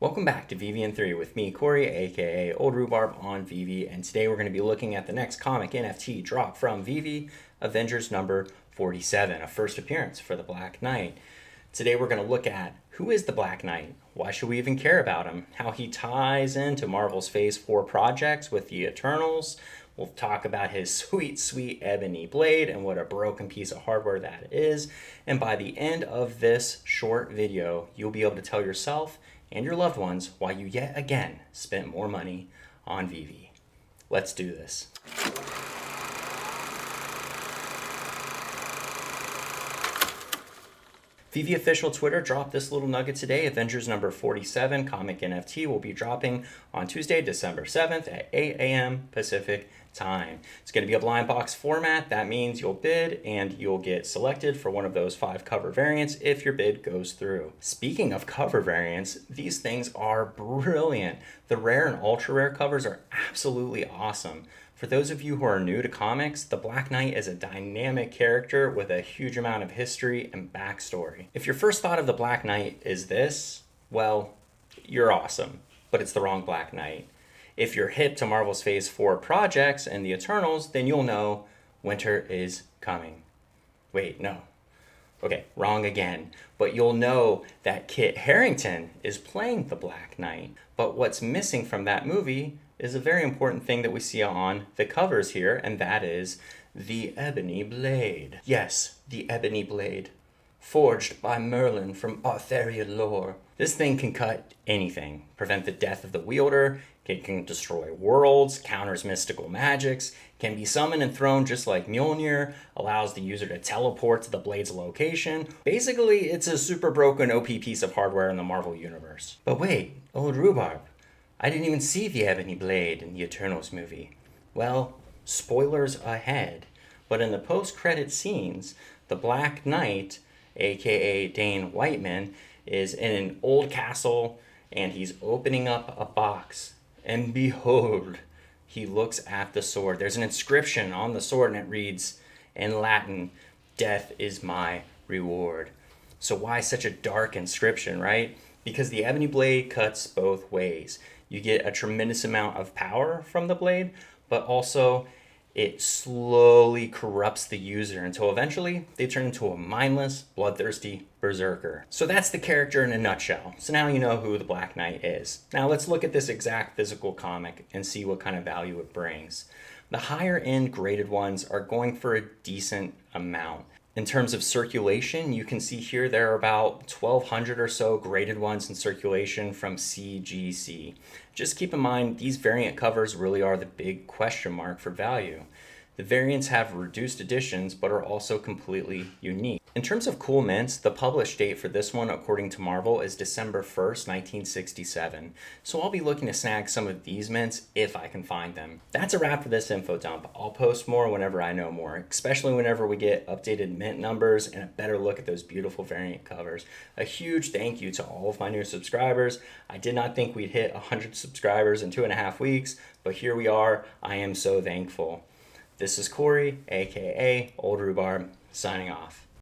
Welcome back to VeVe nft with me, Corey, aka Old Rhubarb on VeVe, and today we're going to be looking at the next comic NFT drop from VeVe, Avengers number 47, a first appearance for the Black Knight. Today we're going to look at who is the Black Knight, why should we even care about him, how he ties into Marvel's Phase 4 projects with the Eternals. We'll talk about his sweet, sweet Ebony Blade and what a broken piece of hardware that is. And by the end of this short video, you'll be able to tell yourself and your loved ones why you yet again spent more money on VeVe. Let's do this. VeVe official Twitter dropped this little nugget today. Avengers number 47 comic NFT will be dropping on Tuesday, December 7th at 8 a.m. Pacific time. It's going to be a blind box format. That means you'll bid and you'll get selected for one of those 5 cover variants if your bid goes through. Speaking of cover variants, these things are brilliant. The rare and ultra rare covers are absolutely awesome. For those of you who are new to comics, the Black Knight is a dynamic character with a huge amount of history and backstory. If your first thought of the Black Knight is this, well, you're awesome, but it's the wrong Black Knight. If you're hip to Marvel's Phase 4 projects and the Eternals, then you'll know winter is coming. Wait, no. Okay, wrong again. But you'll know that Kit Harington is playing the Black Knight. But what's missing from that movie is a very important thing that we see on the covers here, and that is the Ebony Blade. Yes, the Ebony Blade, forged by Merlin from Arthurian lore. This thing can cut anything, prevent the death of the wielder, it can destroy worlds, counters mystical magics, can be summoned and thrown just like Mjolnir, allows the user to teleport to the blade's location. Basically, it's a super broken OP piece of hardware in the Marvel Universe. But wait, Old Rhubarb, I didn't even see the Ebony Blade in the Eternals movie. Well, spoilers ahead, but in the post-credit scenes, the Black Knight, aka Dane Whiteman, is in an old castle and he's opening up a box. And behold, he looks at the sword. There's an inscription on the sword and it reads in Latin, "Death is my reward." So why such a dark inscription, right? Because the Ebony Blade cuts both ways. You get a tremendous amount of power from the blade, but also it slowly corrupts the user until eventually they turn into a mindless, bloodthirsty berserker. So that's the character in a nutshell. So now you know who the Black Knight is. Now let's look at this exact physical comic and see what kind of value it brings. The higher end graded ones are going for a decent amount. In terms of circulation, you can see here there are about 1,200 or so graded ones in circulation from CGC. Just keep in mind, these variant covers really are the big question mark for value. The variants have reduced editions, but are also completely unique. In terms of cool mints, the published date for this one, according to Marvel, is December 1st, 1967. So I'll be looking to snag some of these mints if I can find them. That's a wrap for this info dump. I'll post more whenever I know more, especially whenever we get updated mint numbers and a better look at those beautiful variant covers. A huge thank you to all of my new subscribers. I did not think we'd hit 100 subscribers in 2.5 weeks, but here we are. I am so thankful. This is Corey, aka Old Rhubarb, signing off.